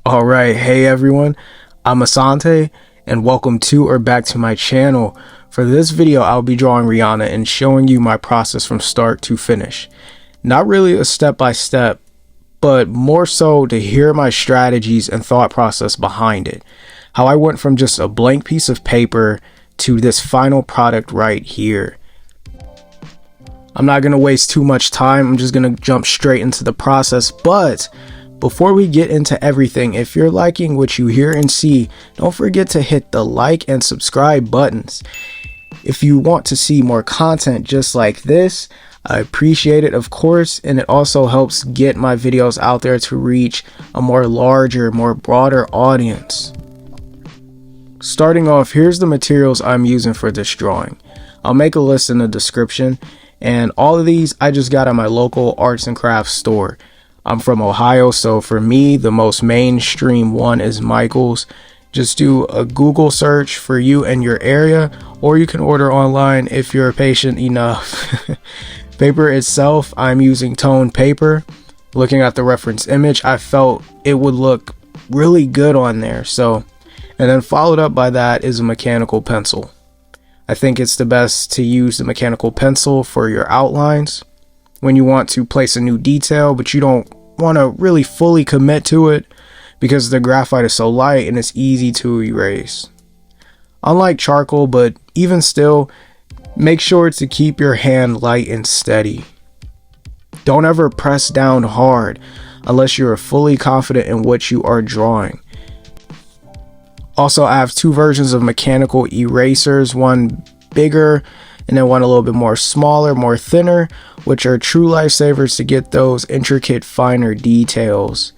Alright, hey everyone, I'm Asante, and welcome to or back to my channel. For this video, I'll be drawing Rihanna and showing you my process from start to finish. Not really a step-by-step, but more so to hear my strategies and thought process behind it. How I went from just a blank piece of paper to this final product right here. I'm not going to waste too much time, I'm just going to jump straight into the process, but before we get into everything, if you're liking what you hear and see, don't forget to hit the like and subscribe buttons. If you want to see more content just like this, I appreciate it, of course, and it also helps get my videos out there to reach a more larger, more broader audience. Starting off, here's the materials I'm using for this drawing. I'll make a list in the description, and all of these I just got at my local arts and crafts store. I'm from Ohio, so for me, the most mainstream one is Michael's. Just do a Google search for you and your area, or you can order online if you're patient enough. Paper itself, I'm using toned paper. Looking at the reference image, I felt it would look really good on there. And then followed up by that is a mechanical pencil. I think it's the best to use the mechanical pencil for your outlines when you want to place a new detail, but you don't want to really fully commit to it because the graphite is so light and it's easy to erase. Unlike charcoal, but even still, make sure to keep your hand light and steady. Don't ever press down hard unless you're fully confident in what you are drawing. Also, I have two versions of mechanical erasers, one bigger and then one a little bit more smaller, more thinner, which are true lifesavers to get those intricate, finer details.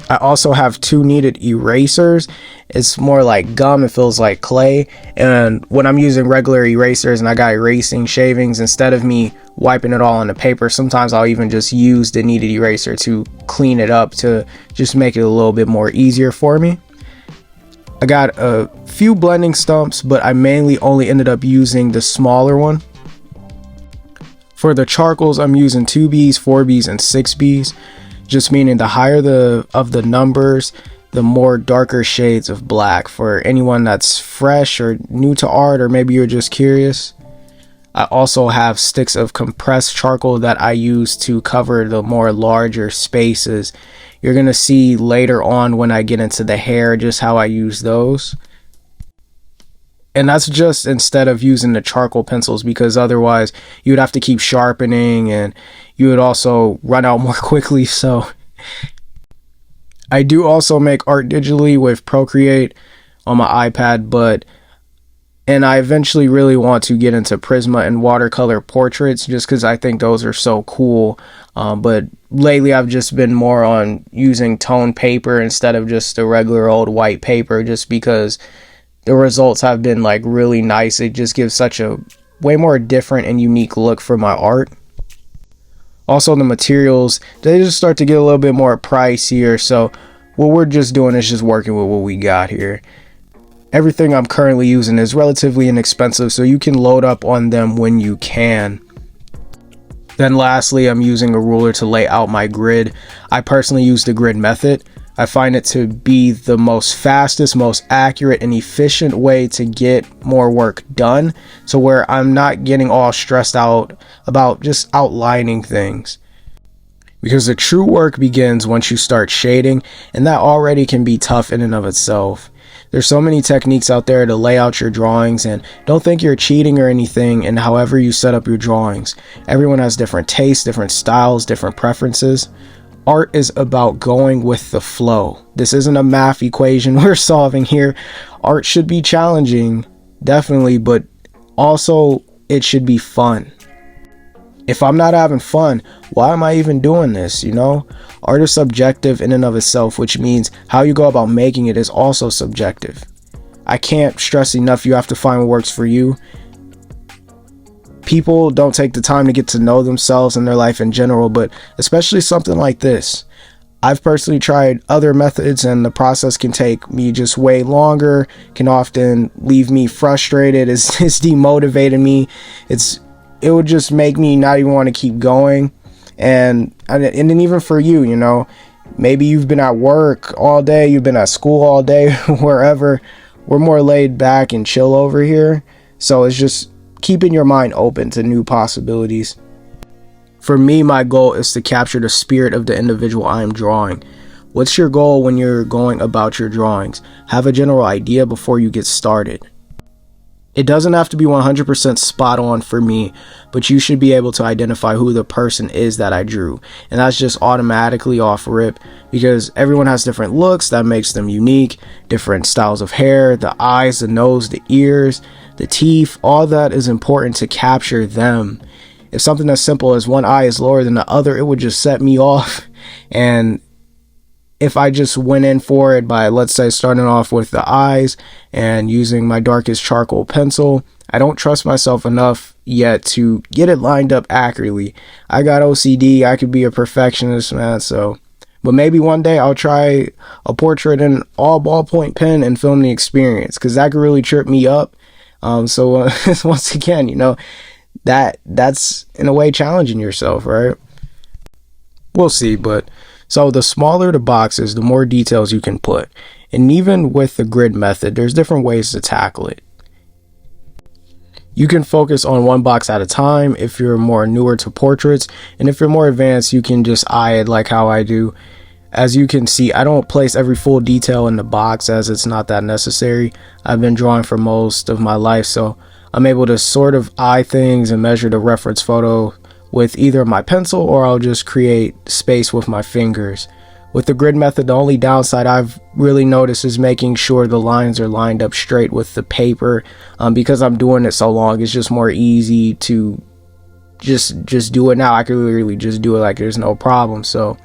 I also have two kneaded erasers. It's more like gum, it feels like clay, and when I'm using regular erasers and I got erasing shavings, instead of me wiping it all on the paper, sometimes I'll even just use the kneaded eraser to clean it up to just make it a little bit more easier for me. I got a few blending stumps, but I mainly only ended up using the smaller one. For the charcoals, I'm using 2Bs, 4Bs, and 6Bs, just meaning the higher of the numbers, the more darker shades of black. For anyone that's fresh or new to art, or maybe you're just curious. I also have sticks of compressed charcoal that I use to cover the more larger spaces. You're going to see later on when I get into the hair just how I use those. And that's just instead of using the charcoal pencils, because otherwise you would have to keep sharpening and you would also run out more quickly. So I do also make art digitally with Procreate on my iPad, and I eventually really want to get into Prisma and watercolor portraits just because I think those are so cool. But lately I've just been more on using toned paper instead of just the regular old white paper, just because the results have been like really nice. It just gives such a way more different and unique look for my art. Also, the materials, they just start to get a little bit more pricier, so what we're just doing is just working with what we got here. Everything I'm currently using is relatively inexpensive, so you can load up on them when you can. Then lastly, I'm using a ruler to lay out my grid. I personally use the grid method. I find it to be the most fastest, most accurate, and efficient way to get more work done, so where I'm not getting all stressed out about just outlining things. Because the true work begins once you start shading, and that already can be tough in and of itself. There's so many techniques out there to lay out your drawings, and don't think you're cheating or anything in however you set up your drawings. Everyone has different tastes, different styles, different preferences. Art is about going with the flow. This isn't a math equation we're solving here. Art should be challenging, definitely, but also it should be fun. If I'm not having fun, why am I even doing this, you know? Art is subjective in and of itself, which means how you go about making it is also subjective. I can't stress enough, you have to find what works for you. People don't take the time to get to know themselves and their life in general, but especially something like this. I've personally tried other methods and the process can take me just way longer, can often leave me frustrated, it's demotivated me, it would just make me not even want to keep going. And then even for you, you know, Maybe you've been at work all day, you've been at school all day, wherever. We're more laid back and chill over here. So it's just keeping your mind open to new possibilities. For me, my goal is to capture the spirit of the individual I am drawing. What's your goal when you're going about your drawings? Have a general idea before you get started. It doesn't have to be 100% spot on for me, but you should be able to identify who the person is that I drew. And that's just automatically off rip, because everyone has different looks that makes them unique, different styles of hair, the eyes, the nose, the ears, the teeth, all that is important to capture them. If something as simple as one eye is lower than the other, it would just set me off. And if I just went in for it by, let's say, starting off with the eyes and using my darkest charcoal pencil, I don't trust myself enough yet to get it lined up accurately. I got OCD. I could be a perfectionist, man. But maybe one day I'll try a portrait in all ballpoint pen and film the experience, because that could really trip me up. Once again, that's in a way challenging yourself, right? We'll see, but so the smaller the boxes, the more details you can put. And even with the grid method, there's different ways to tackle it. You can focus on one box at a time if you're more newer to portraits, and if you're more advanced, you can just eye it like how I do. As you can see, I don't place every full detail in the box, as it's not that necessary. I've been drawing for most of my life, so I'm able to sort of eye things and measure the reference photo with either my pencil, or I'll just create space with my fingers. With the grid method, the only downside I've really noticed is making sure the lines are lined up straight with the paper. Because I'm doing it so long, it's just more easy to just do it now. I could literally just do it like there's no problem. So,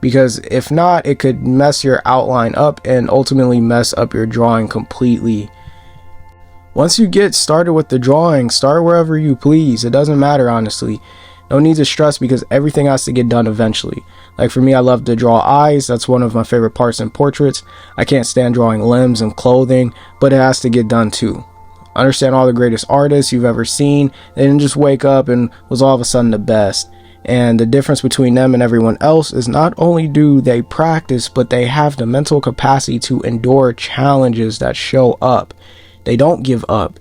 because if not, it could mess your outline up and ultimately mess up your drawing completely. Once you get started with the drawing, start wherever you please. It doesn't matter, honestly. No need to stress, because everything has to get done eventually. Like for me, I love to draw eyes. That's one of my favorite parts in portraits. I can't stand drawing limbs and clothing, but it has to get done too. Understand all the greatest artists you've ever seen. They didn't just wake up and was all of a sudden the best. And the difference between them and everyone else is not only do they practice, but they have the mental capacity to endure challenges that show up. They don't give up.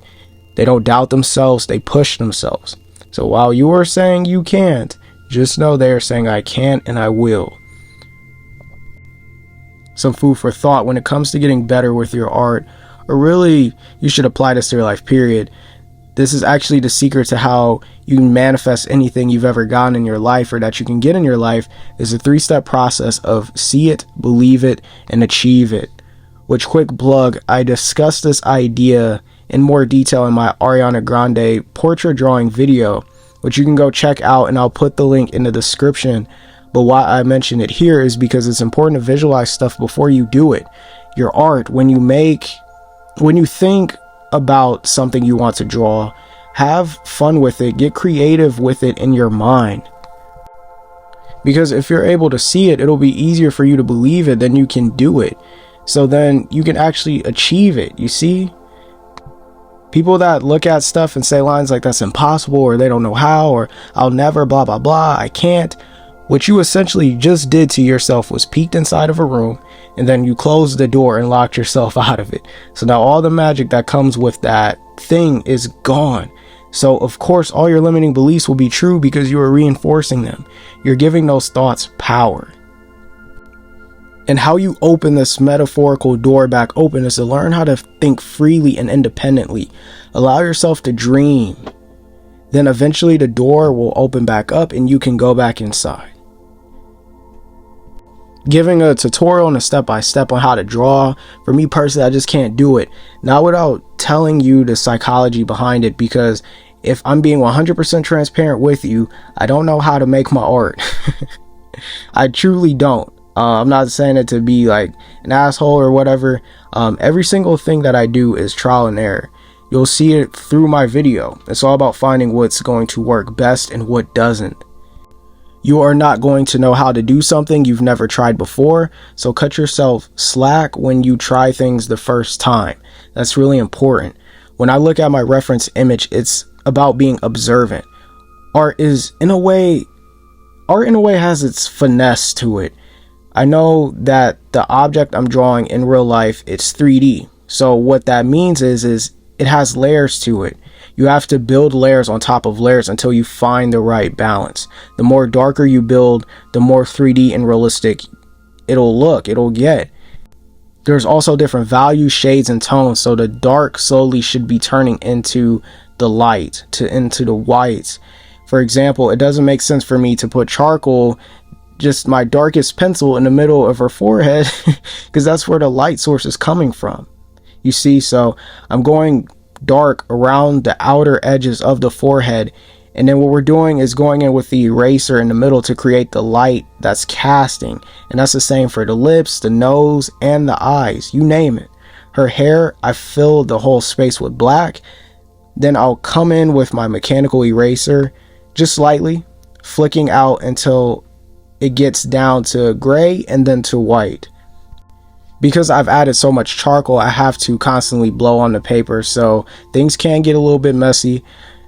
They don't doubt themselves. They push themselves. So while you are saying you can't, just know they are saying I can and I will. Some food for thought when it comes to getting better with your art, or really you should apply this to your life, period. This is actually the secret to how you manifest anything you've ever gotten in your life, or that you can get in your life, is a 3-step process of see it, believe it, and achieve it. Which, quick plug, I discussed this idea in more detail in my Ariana Grande portrait drawing video, which you can go check out, and I'll put the link in the description. But why I mention it here is because it's important to visualize stuff before you do it. Your art, when you think about something you want to draw, have fun with it, get creative with it in your mind. Because if you're able to see it, it'll be easier for you to believe it, then you can do it. So then you can actually achieve it, you see? People that look at stuff and say lines like that's impossible, or they don't know how, or I'll never, blah, blah, blah, I can't. What you essentially just did to yourself was peeked inside of a room, and then you closed the door and locked yourself out of it. So now all the magic that comes with that thing is gone. So of course all your limiting beliefs will be true, because you are reinforcing them. You're giving those thoughts power. And how you open this metaphorical door back open is to learn how to think freely and independently. Allow yourself to dream. Then eventually the door will open back up and you can go back inside. Giving a tutorial and a step-by-step on how to draw, for me personally, I just can't do it. Not without telling you the psychology behind it, because if I'm being 100% transparent with you, I don't know how to make my art. I truly don't. I'm not saying it to be like an asshole or whatever. Every single thing that I do is trial and error. You'll see it through my video. It's all about finding what's going to work best and what doesn't. You are not going to know how to do something you've never tried before, so cut yourself slack when you try things the first time. That's really important. When I look at my reference image, it's about being observant. Art in a way has its finesse to it. I know that the object I'm drawing in real life, it's 3D. So what that means is it has layers to it. You have to build layers on top of layers until you find the right balance. The more darker you build, the more 3D and realistic it'll get. There's also different values, shades, and tones. So the dark slowly should be turning into the light, into the whites. For example, it doesn't make sense for me to put charcoal, just my darkest pencil, in the middle of her forehead because that's where the light source is coming from. You see, so I'm going dark around the outer edges of the forehead, and then what we're doing is going in with the eraser in the middle to create the light that's casting. And that's the same for the lips, the nose, and the eyes, you name it. Her hair, I filled the whole space with black. Then I'll come in with my mechanical eraser just slightly, flicking out until it gets down to gray and then to white. Because I've added so much charcoal, I have to constantly blow on the paper, so things can get a little bit messy.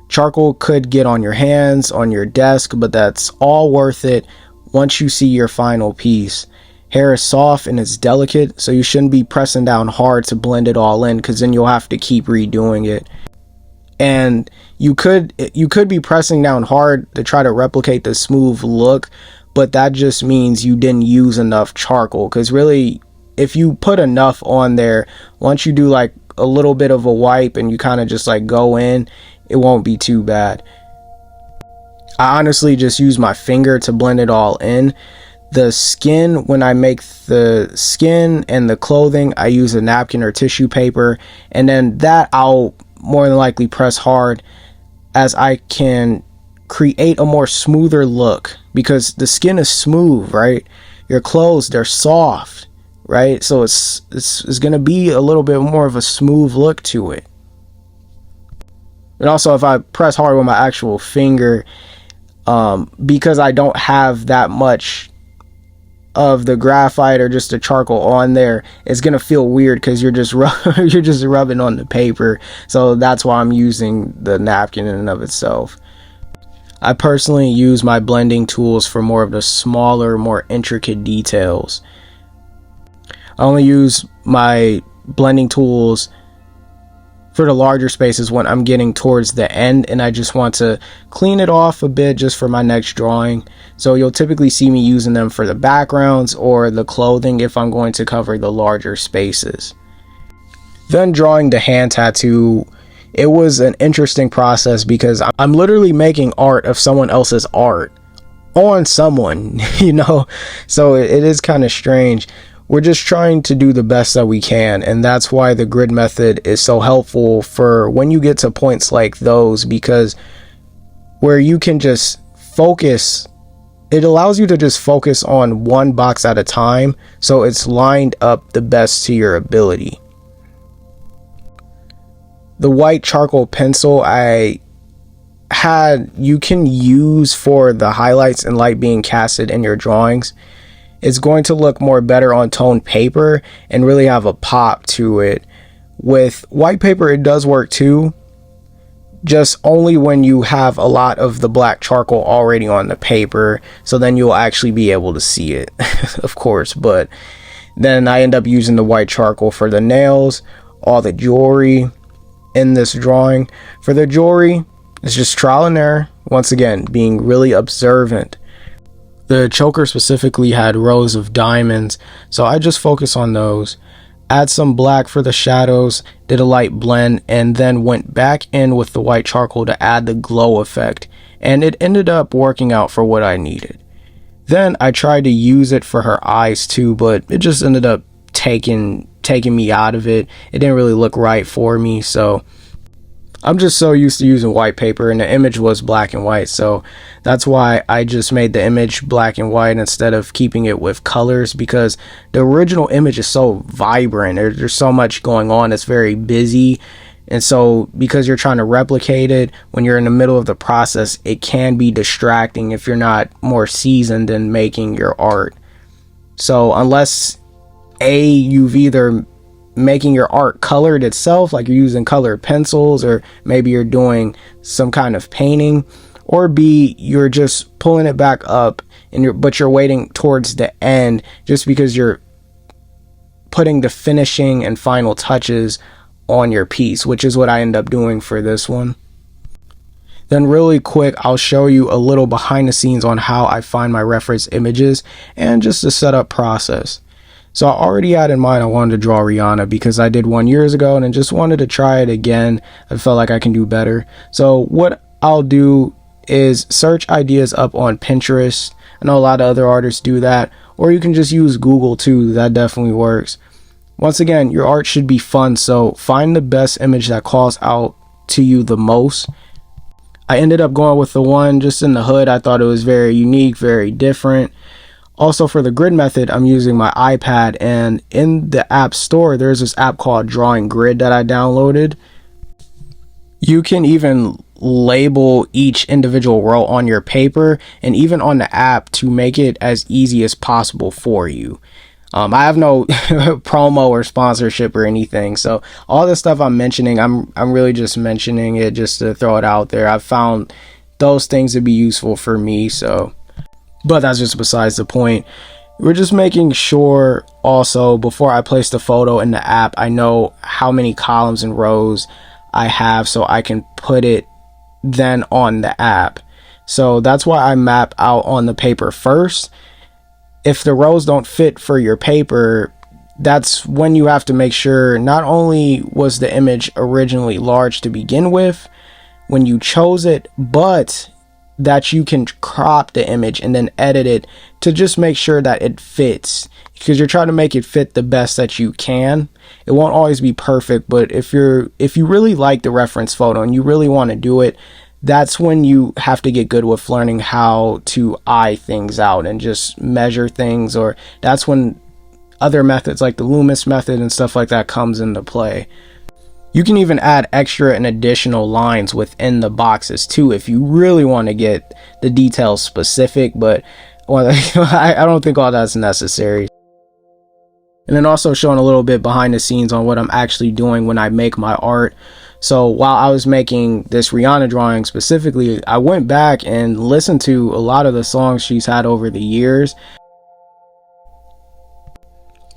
Charcoal could get on your hands, on your desk, but that's all worth it once you see your final piece. Hair is soft and it's delicate, so you shouldn't be pressing down hard to blend it all in, because then you'll have to keep redoing it. And you could be pressing down hard to try to replicate the smooth look, but that just means you didn't use enough charcoal, because really, if you put enough on there, once you do like a little bit of a wipe and you kind of just like go in, it won't be too bad. I honestly just use my finger to blend it all in. The skin, when I make the skin and the clothing, I use a napkin or tissue paper, and then that I'll more than likely press hard, as I can create a more smoother look, because the skin is smooth, right? Your clothes, they're soft, right? So it's gonna be a little bit more of a smooth look to it. And also, if I press hard with my actual finger, because I don't have that much of the graphite or just the charcoal on there, it's gonna feel weird because you're just rubbing on the paper. So that's why I'm using the napkin in and of itself. I personally use my blending tools for more of the smaller, more intricate details. I only use my blending tools for the larger spaces when I'm getting towards the end and I just want to clean it off a bit just for my next drawing. So you'll typically see me using them for the backgrounds or the clothing if I'm going to cover the larger spaces. Then drawing the hand tattoo, it was an interesting process because I'm literally making art of someone else's art on someone, you know, so it is kind of strange. We're just trying to do the best that we can, and that's why the grid method is so helpful for when you get to points like those, because where you can just focus, it allows you to just focus on one box at a time, so it's lined up the best to your ability. The white charcoal pencil you can use for the highlights and light being casted in your drawings. It's going to look more better on toned paper and really have a pop to it. With white paper, it does work too, just only when you have a lot of the black charcoal already on the paper, so then you'll actually be able to see it, of course. But then I end up using the white charcoal for the nails, all the jewelry in this drawing. For the jewelry, it's just trial and error, once again, being really observant. The choker specifically had rows of diamonds, so I just focus on those. Add some black for the shadows, did a light blend, and then went back in with the white charcoal to add the glow effect, and it ended up working out for what I needed. Then I tried to use it for her eyes too, but it just ended up taking me out of it. It didn't really look right for me, so I'm just so used to using white paper, and the image was black and white, so that's why I just made the image black and white instead of keeping it with colors, because the original image is so vibrant. There's so much going on. It's very busy, and so because you're trying to replicate it when you're in the middle of the process, it can be distracting if you're not more seasoned in making your art. So unless you've either making your art colored itself, like you're using colored pencils, or maybe you're doing some kind of painting, or B, you're just pulling it back up but you're waiting towards the end just because you're putting the finishing and final touches on your piece, which is what I end up doing for this one. Then really quick, I'll show you a little behind the scenes on how I find my reference images and just the setup process. So I already had in mind I wanted to draw Rihanna because I did one years ago and I just wanted to try it again. I felt like I can do better. So what I'll do is search ideas up on Pinterest. I know a lot of other artists do that, or you can just use Google too. That definitely works. Once again, your art should be fun, so find the best image that calls out to you the most. I ended up going with the one just in the hood. I thought it was very unique, very different. Also, for the grid method, I'm using my iPad, and in the app store, there's this app called Drawing Grid that I downloaded. You can even label each individual row on your paper and even on the app to make it as easy as possible for you. I have no promo or sponsorship or anything, so all the stuff I'm mentioning, I'm really just mentioning it just to throw it out there. I've found those things to be useful for me, but that's just besides the point. We're just making sure also before I place the photo in the app, I know how many columns and rows I have so I can put it then on the app. So that's why I map out on the paper first. If the rows don't fit for your paper, that's when you have to make sure not only was the image originally large to begin with when you chose it, but that you can crop the image and then edit it to just make sure that it fits, because you're trying to make it fit the best that you can. It won't always be perfect, but if you really like the reference photo and you really want to do it, that's when you have to get good with learning how to eye things out and just measure things, or that's when other methods like the Loomis method and stuff like that comes into play. You can even add extra and additional lines within the boxes too if you really want to get the details specific, but I don't think all that's necessary. And then also showing a little bit behind the scenes on what I'm actually doing when I make my art. So while I was making this Rihanna drawing specifically, I went back and listened to a lot of the songs she's had over the years.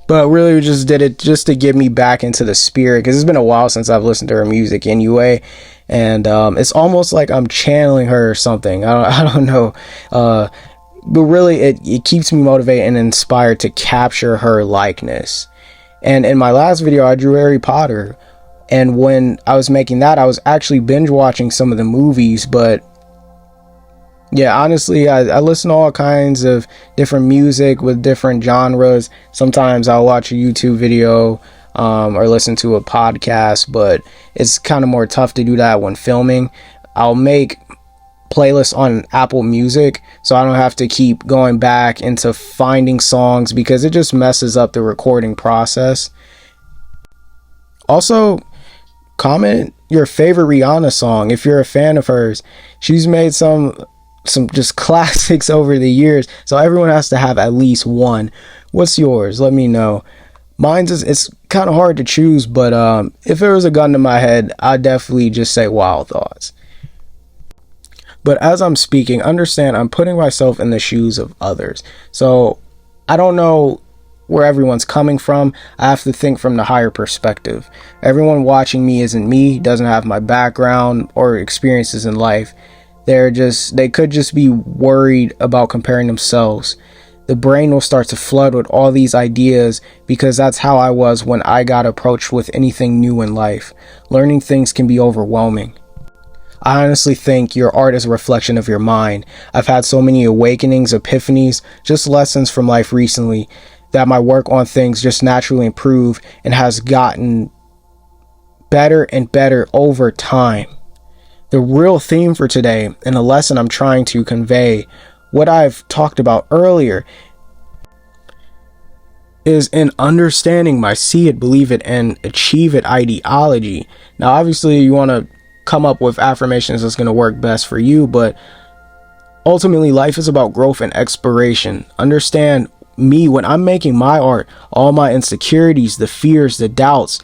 But really just did it just to get me back into the spirit, because it's been a while since I've listened to her music anyway. And it's almost like I'm channeling her or something. I don't know. But really it keeps me motivated and inspired to capture her likeness. And in my last video, I drew Harry Potter. And when I was making that, I was actually binge watching some of the movies. But yeah, honestly, I listen to all kinds of different music with different genres. Sometimes I'll watch a YouTube video or listen to a podcast, but it's kind of more tough to do that when filming. I'll make playlists on Apple Music so I don't have to keep going back into finding songs, because it just messes up the recording process. Also, comment your favorite Rihanna song if you're a fan of hers. She's made some just classics over the years, so everyone has to have at least one. What's yours? Let me know. Mine's it's kind of hard to choose, but if there was a gun to my head, I'd definitely just say Wild Thoughts. But as I'm speaking, understand I'm putting myself in the shoes of others, so I don't know where everyone's coming from. I have to think from the higher perspective. Everyone watching me isn't me, doesn't have my background or experiences in life. They could just be worried about comparing themselves. The brain will start to flood with all these ideas, because that's how I was when I got approached with anything new in life. Learning things can be overwhelming. I honestly think your art is a reflection of your mind. I've had so many awakenings, epiphanies, just lessons from life recently, that my work on things just naturally improved and has gotten better and better over time. The real theme for today, and a lesson I'm trying to convey, what I've talked about earlier, is in understanding my see it, believe it, and achieve it ideology. Now, obviously, you want to come up with affirmations that's going to work best for you, but ultimately, life is about growth and exploration. Understand me, when I'm making my art, all my insecurities, the fears, the doubts,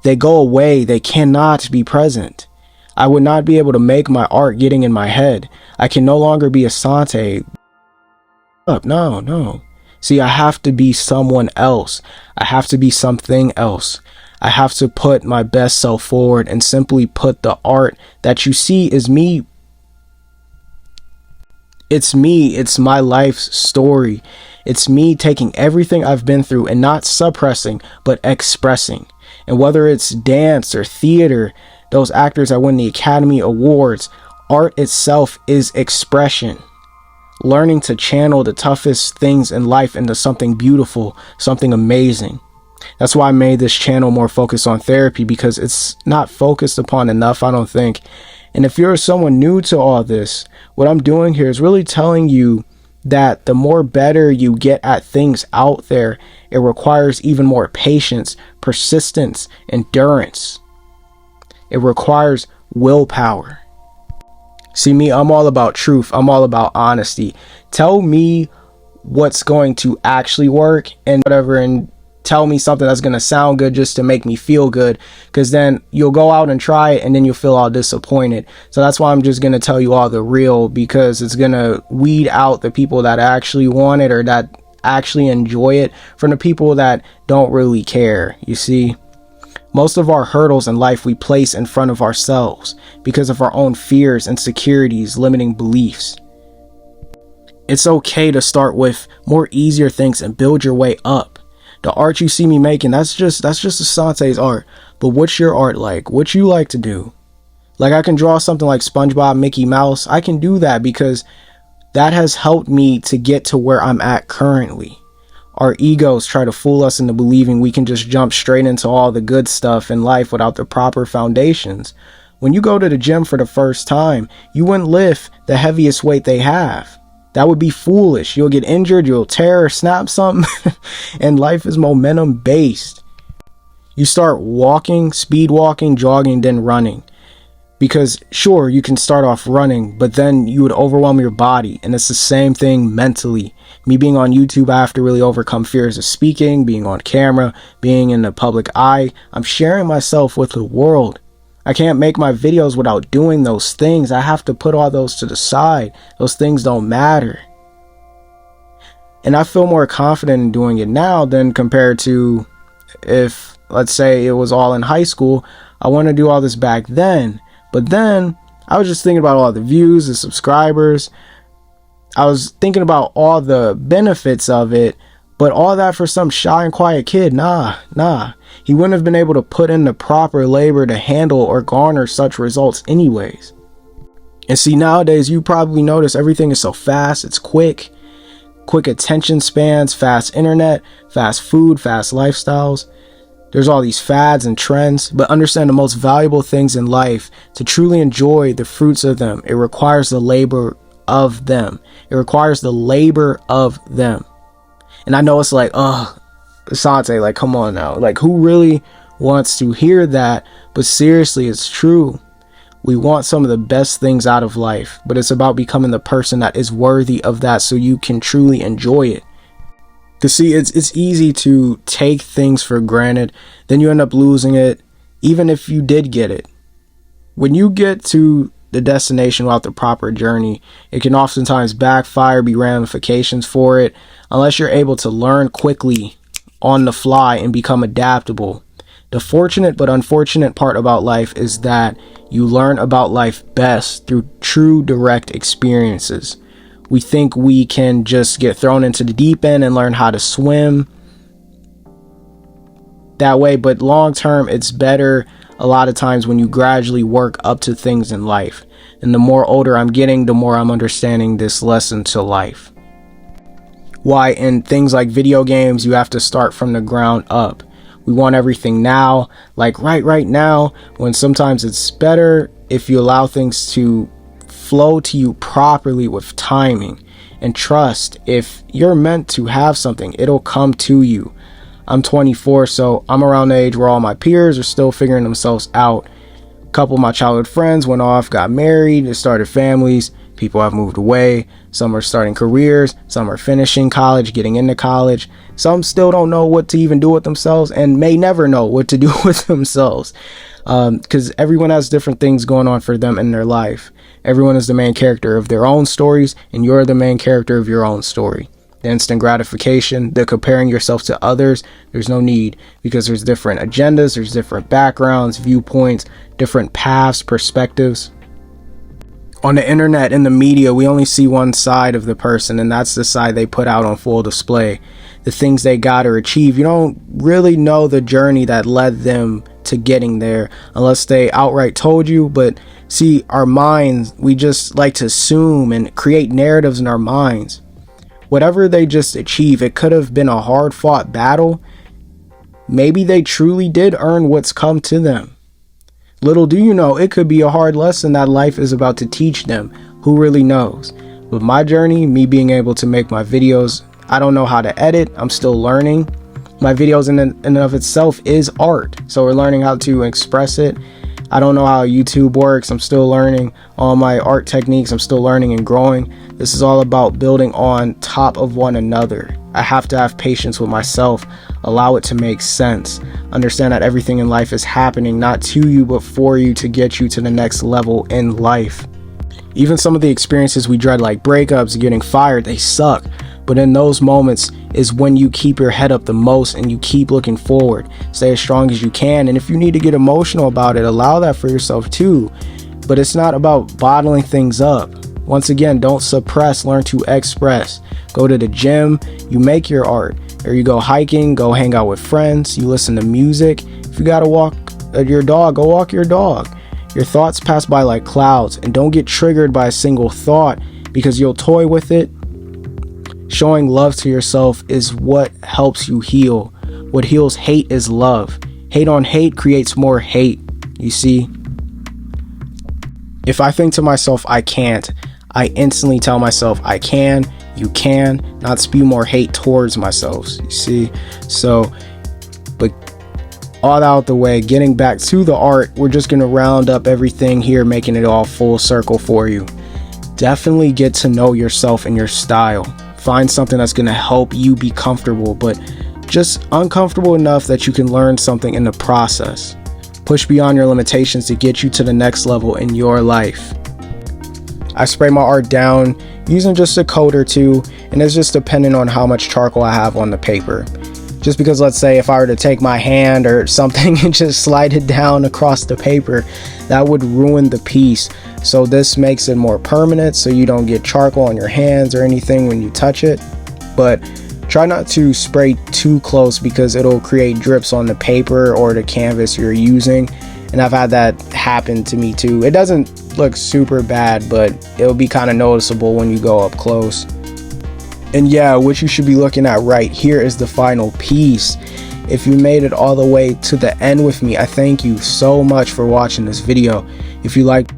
they go away. They cannot be present. I would not be able to make my art getting in my head. I can no longer be Asante. up. No, no. See, I have to be someone else. I have to be something else. I have to put my best self forward and simply put the art that you see is me. It's me. It's my life's story. It's me taking everything I've been through and not suppressing, but expressing. And whether it's dance or theater, those actors that win the Academy Awards, art itself is expression. Learning to channel the toughest things in life into something beautiful, something amazing. That's why I made this channel more focused on therapy, because it's not focused upon enough, I don't think. And if you're someone new to all this, what I'm doing here is really telling you that the more better you get at things out there, it requires even more patience, persistence, endurance. It requires willpower. See me, I'm all about truth. I'm all about honesty. Tell me what's going to actually work and whatever, and tell me something that's going to sound good just to make me feel good, because then you'll go out and try it and then you'll feel all disappointed. So that's why I'm just going to tell you all the real, because it's going to weed out the people that actually want it or that actually enjoy it from the people that don't really care. You see, most of our hurdles in life we place in front of ourselves because of our own fears, insecurities, limiting beliefs. It's okay to start with more easier things and build your way up. The art you see me making, that's just Asante's art. But what's your art like? What you like to do? Like, I can draw something like SpongeBob, Mickey Mouse. I can do that because that has helped me to get to where I'm at currently. Our egos try to fool us into believing we can just jump straight into all the good stuff in life without the proper foundations. When you go to the gym for the first time, you wouldn't lift the heaviest weight they have. That would be foolish. You'll get injured, you'll tear or snap something. And life is momentum based. You start walking, speed walking, jogging, then running. Because sure, you can start off running, but then you would overwhelm your body. And it's the same thing mentally. Me being on YouTube, I have to really overcome fears of speaking, being on camera, being in the public eye. I'm sharing myself with the world. I can't make my videos without doing those things. I have to put all those to the side. Those things don't matter. And I feel more confident in doing it now than compared to if, let's say, it was all in high school. I want to do all this back then. But then I was just thinking about all the views, the subscribers. I was thinking about all the benefits of it. But all that for some shy and quiet kid, nah. He wouldn't have been able to put in the proper labor to handle or garner such results anyways. And see, nowadays, you probably notice everything is so fast, it's quick attention spans, fast internet, fast food, fast lifestyles. There's all these fads and trends, but understand the most valuable things in life, to truly enjoy the fruits of them, it requires the labor of them. It requires the labor of them. And I know it's like, Asante, like, come on now. Like, who really wants to hear that? But seriously, it's true. We want some of the best things out of life, but it's about becoming the person that is worthy of that so you can truly enjoy it. Because see, it's easy to take things for granted, then you end up losing it, even if you did get it. When you get to the destination without the proper journey, it can oftentimes backfire, be ramifications for it, unless you're able to learn quickly on the fly and become adaptable. The fortunate but unfortunate part about life is that you learn about life best through true direct experiences. We think we can just get thrown into the deep end and learn how to swim that way, but long term it's better a lot of times when you gradually work up to things in life. And the more older I'm getting, the more I'm understanding this lesson to life. Why in things like video games, you have to start from the ground up. We want everything now, like right now, when sometimes it's better if you allow things to flow to you properly with timing and trust. If you're meant to have something, it'll come to you. I'm 24, so I'm around the age where all my peers are still figuring themselves out. A couple of my childhood friends went off, got married, they started families. People have moved away. Some are starting careers. Some are finishing college, getting into college. Some still don't know what to even do with themselves and may never know what to do with themselves. Because everyone has different things going on for them in their life. Everyone is the main character of their own stories, and you're the main character of your own story. The instant gratification, the comparing yourself to others, there's no need, because there's different agendas, there's different backgrounds, viewpoints, different paths, perspectives. On the internet and the media, we only see one side of the person, and that's the side they put out on full display. The things they got or achieved. You don't really know the journey that led them to getting there unless they outright told you. But see, our minds, we just like to assume and create narratives in our minds. Whatever they just achieve, it could have been a hard fought battle. Maybe they truly did earn what's come to them. Little do you know, it could be a hard lesson that life is about to teach them. Who really knows? With my journey, me being able to make my videos, I don't know how to edit. I'm still learning. My videos in and of itself is art. So we're learning how to express it. I don't know how YouTube works. I'm still learning all my art techniques. I'm still learning and growing. This is all about building on top of one another. I have to have patience with myself, allow it to make sense, understand that everything in life is happening not to you but for you to get you to the next level in life. Even some of the experiences we dread, like breakups, getting fired, they suck. But in those moments is when you keep your head up the most and you keep looking forward. Stay as strong as you can. And if you need to get emotional about it, allow that for yourself too. But it's not about bottling things up. Once again, don't suppress, learn to express. Go to the gym, you make your art. Or you go hiking, go hang out with friends, you listen to music. If you gotta walk your dog, go walk your dog. Your thoughts pass by like clouds, and don't get triggered by a single thought because you'll toy with it. Showing love to yourself is what helps you heal. What heals hate is love. Hate on hate creates more hate, you see? If I think to myself, I can't, I instantly tell myself, I can, you can, not spew more hate towards myself, you see? So, but all out the way, getting back to the art, we're just going to round up everything here, making it all full circle for you. Definitely get to know yourself and your style. Find something that's going to help you be comfortable, but just uncomfortable enough that you can learn something in the process. Push beyond your limitations to get you to the next level in your life. I spray my art down using just a coat or two, and it's just depending on how much charcoal I have on the paper. Just because, let's say if I were to take my hand or something and just slide it down across the paper, that would ruin the piece. So this makes it more permanent so you don't get charcoal on your hands or anything when you touch it. But try not to spray too close because it'll create drips on the paper or the canvas you're using. And I've had that happen to me too. It doesn't look super bad, but it'll be kind of noticeable when you go up close. And yeah, what you should be looking at right here is the final piece. If you made it all the way to the end with me, I thank you so much for watching this video. If you like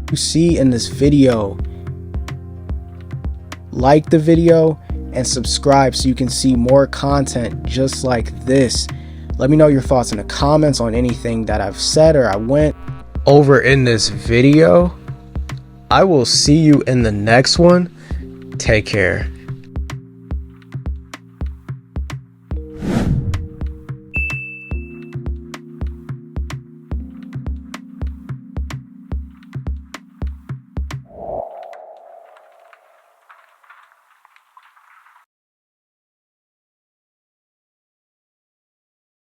what you see in this video, like the video and subscribe so you can see more content just like this. Let me know your thoughts in the comments on anything that I've said or I went over in this video. I will see you in the next one. Take care.